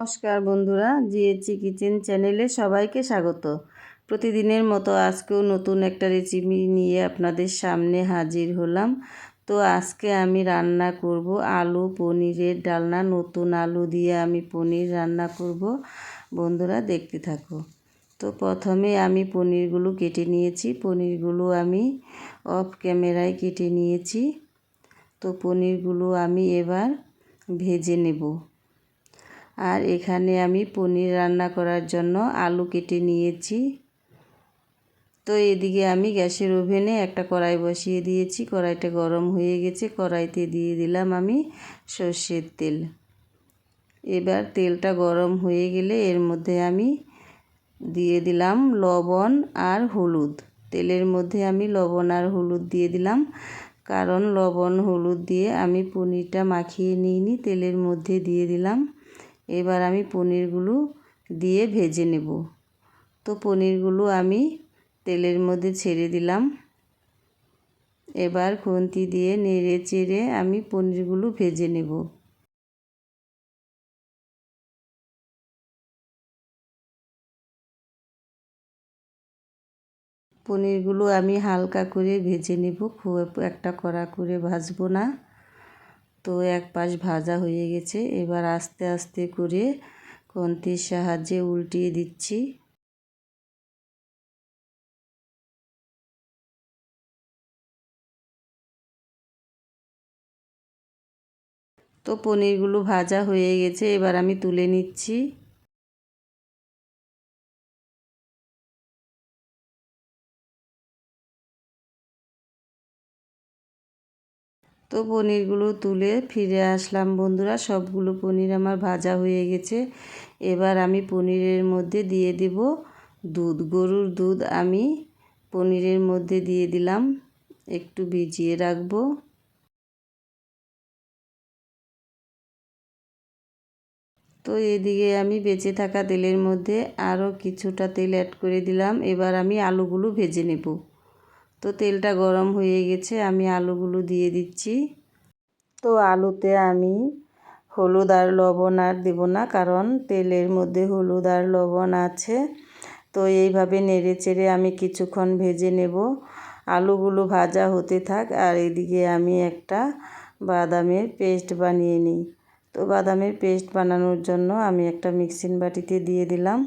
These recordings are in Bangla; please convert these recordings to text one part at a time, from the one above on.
নমস্কার বন্ধুরা, জিএচি কিচেন চ্যানেলে সবাইকে স্বাগত। প্রতিদিনের মতো আজকেও নতুন একটা রেসিপি নিয়ে আপনাদের সামনে হাজির হলাম। তো আজকে আমি রান্না করব আলু পনিরের ডালনা। নতুন আলু দিয়ে আমি পনির রান্না করব। বন্ধুরা দেখতে থাকো। তো প্রথমে আমি পনিরগুলো কেটে নিয়েছি। পনিরগুলো আমি অফ ক্যামেরায় কেটে নিয়েছি। তো পনিরগুলো আমি এবার ভেজে নেব। আর এখানে আমি পনির রান্না করার জন্য আলু কেটে নিয়েছি। তো এদিকে আমি গ্যাসের ওভেনে একটা কড়াই বসিয়ে দিয়েছি। কড়াইটা গরম হয়ে গেছে। কড়াইতে দিয়ে দিলাম আমি সর্ষের তেল। এবার তেলটা গরম হয়ে গেলে এর মধ্যে আমি দিয়ে দিলাম লবণ আর হলুদ। তেলের মধ্যে আমি লবণ আর হলুদ দিয়ে দিলাম, কারণ লবণ হলুদ দিয়ে আমি পনিরটা মাখিয়ে নিইনি, তেলের মধ্যে দিয়ে দিলাম। এবার আমি পনিরগুলো দিয়ে ভেজে নেব। তো পনিরগুলো আমি তেলের মধ্যে ছেড়ে দিলাম। এবার খুন্তি দিয়ে নেড়ে চেড়ে আমি পনিরগুলো ভেজে নেব। পনিরগুলো আমি হালকা করে ভেজে নেব, খুব একটা কড়া করে ভাজবো না। তো এক পাশ ভাজা হয়ে গেছে। এবার আস্তে আস্তে করে খুন্তির সাহায্যে উল্টিয়ে দিচ্ছি। তো পনিরগুলো ভাজা হয়ে গেছে। এবার আমি তুলে নিচ্ছি। তো পনিরগুলো তুলে ফিরে আসলাম বন্ধুরা। সবগুলো পনির আমার ভাজা হয়ে গেছে। এবার আমি পনিরের মধ্যে দিয়ে দেব দুধ। গরুর দুধ আমি পনিরের মধ্যে দিয়ে দিলাম, একটু ভিজিয়ে রাখবো। তো এদিকে আমি বেঁচে থাকা তেলের মধ্যে আরও কিছুটা তেল অ্যাড করে দিলাম। এবার আমি আলুগুলো ভেজে নেব। তো তেলটা গরম হয়ে গেছে, আমি আলুগুলো দিয়ে দিচ্ছি। তো আলুতে আমি হলুদ আর লবণ আর দেব না, কারণ তেলের মধ্যে হলুদ আর লবণ আছে। তো এইভাবে নেড়ে চেড়ে আমি কিছুক্ষণ ভেজে নেব। আলুগুলো ভাজা হতে থাক, আর এদিকে আমি একটা বাদামের পেস্ট বানিয়ে নিই। তো বাদামের পেস্ট বানানোর জন্য আমি একটা মিক্সিং বাটিতে দিয়ে দিলাম।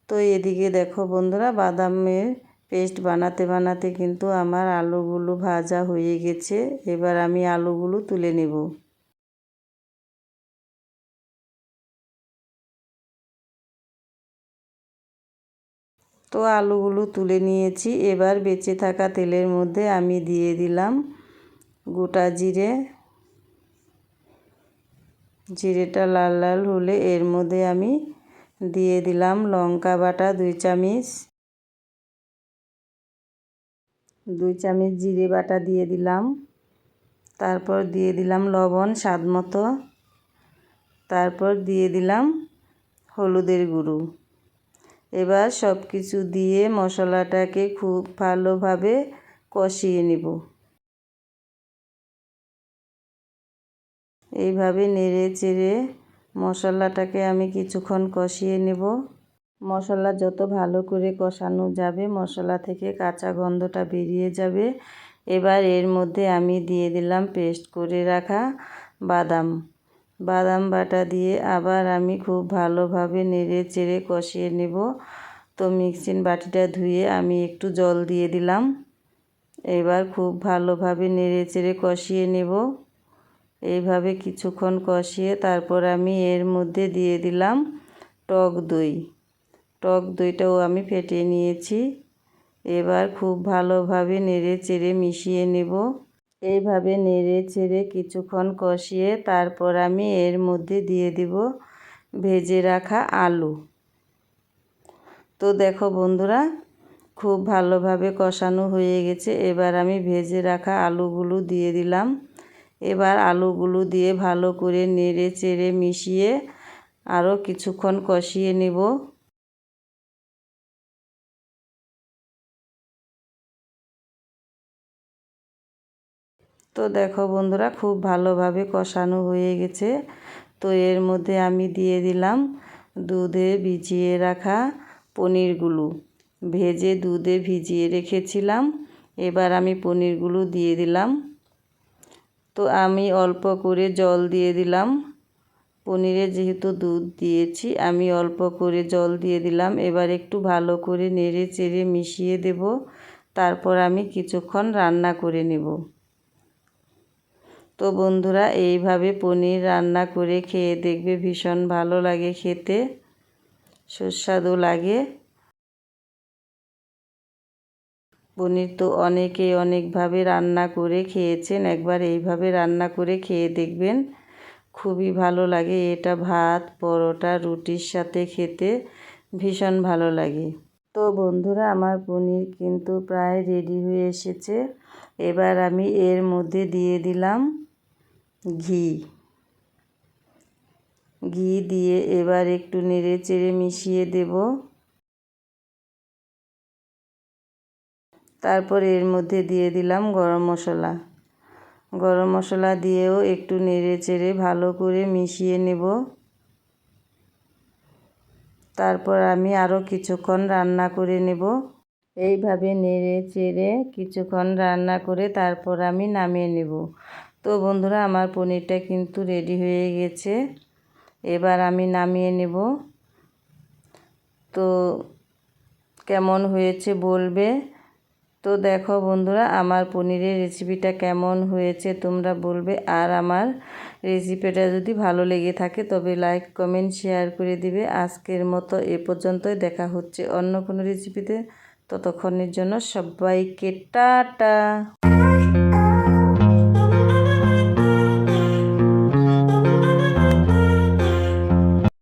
তো এদিকে দেখো বন্ধুরা, বাদামের পেস্ট বানাতে বানাতে কিন্তু আমার আলুগুলো ভাজা হয়ে গেছে। এবার আমি আলুগুলো তুলে নেব। তো আলুগুলো তুলে নিয়েছি। এবার বেঁচে থাকা তেলের মধ্যে আমি দিয়ে দিলাম গোটা জিরে। জিরেটা লাল লাল হলে এর মধ্যে আমি দিয়ে দিলাম লঙ্কা বাটা 2 চামচ। 2 চামচ জিরে বাটা দিয়ে দিলাম। তারপর দিয়ে দিলাম লবণ স্বাদ মতো। তারপর দিয়ে দিলাম হলুদের গুঁড়ো। এবার সব কিছু দিয়ে মশলাটাকে খুব ভালোভাবে কষিয়ে নেব। এইভাবে নেড়ে চেড়ে মশলাটাকে আমি কিছুক্ষণ কষিয়ে নেব। মশলা যত ভালো করে কষানো যাবে, মশলা থেকে কাঁচা গন্ধটা বেরিয়ে যাবে। এবার এর মধ্যে আমি দিয়ে দিলাম পেস্ট করে রাখা বাদাম বাটা দিয়ে আবার আমি খুব ভালোভাবে নেড়ে চেড়ে কষিয়ে নেব। তো মিক্সিং বাটিটা ধুয়ে আমি একটু জল দিয়ে দিলাম। এবার খুব ভালোভাবে নেড়ে চেড়ে কষিয়ে নেব। এইভাবে কিছুক্ষণ কষিয়ে তারপর আমি এর মধ্যে দিয়ে দিলাম টক দই। টক দইটাও আমি ফেটিয়ে নিয়েছি। এবার খুব ভালোভাবে নেড়ে চেড়ে মিশিয়ে নেব। এইভাবে নেড়ে চেড়ে কিছুক্ষণ কষিয়ে তারপর আমি এর মধ্যে দিয়ে দেব ভেজে রাখা আলু। তো দেখো বন্ধুরা, খুব ভালোভাবে কষানো হয়ে গেছে। এবার আমি ভেজে রাখা আলুগুলো দিয়ে দিলাম। এবার আলুগুলো দিয়ে ভালো করে নেড়ে চেড়ে মিশিয়ে আরও কিছুক্ষণ কষিয়ে নেব। তো দেখো বন্ধুরা, খুব ভালোভাবে কষানো হয়ে গেছে। তো এর মধ্যে আমি দিয়ে দিলাম দুধে ভিজিয়ে রাখা পনিরগুলো। ভেজে দুধে ভিজিয়ে রেখেছিলাম। এবার আমি পনিরগুলো দিয়ে দিলাম। তো আমি অল্প করে জল দিয়ে দিলাম। পনিরে যেহেতু দুধ দিয়েছি আমি অল্প করে জল দিয়ে দিলাম। এবার একটু ভালো করে নেড়ে চেড়ে মিশিয়ে দেব। তারপর আমি কিছুক্ষণ রান্না করে নেব। তো বন্ধুরা, এইভাবে পনির রান্না করে খেয়ে দেখবে, ভীষণ ভালো লাগে খেতে, সুস্বাদু লাগে। পনির তো অনেকেই অনেকভাবে রান্না করে খেয়েছেন, একবার এইভাবে রান্না করে খেয়ে দেখবেন, খুবই ভালো লাগে। এটা ভাত, পরোটা, রুটির সাথে খেতে ভীষণ ভালো লাগে। তো বন্ধুরা, আমার পনির কিন্তু প্রায় রেডি হয়ে এসেছে। এবার আমি এর মধ্যে দিয়ে দিলাম ঘি দিয়ে এবার একটু নেড়ে চেড়ে মিশিয়ে দেব। তারপর এর মধ্যে দিয়ে দিলাম গরম মশলা দিয়েও একটু নেড়ে চেড়ে ভালো করে মিশিয়ে নেব। তারপর আমি আরও কিছুক্ষণ রান্না করে নেব। এইভাবে নেড়ে চেড়ে কিছুক্ষণ রান্না করে তারপর আমি নামিয়ে নেব। তো বন্ধুরা, আমার পনিরটা কিন্তু রেডি হয়ে গেছে। এবার আমি নামিয়ে নেব। তো কেমন হয়েছে বলবে। তো দেখো বন্ধুরা, আমার পনিরের রেসিপিটা কেমন হয়েছে তোমরা বলবে। আর আমার রেসিপিটা যদি ভালো লেগে থাকে তবে লাইক, কমেন্ট, শেয়ার করে দিবে। আজকের মতো এ পর্যন্তই। দেখা হচ্ছে অন্য কোনো রেসিপিতে। ততক্ষণের জন্য সবাইকে টাটা।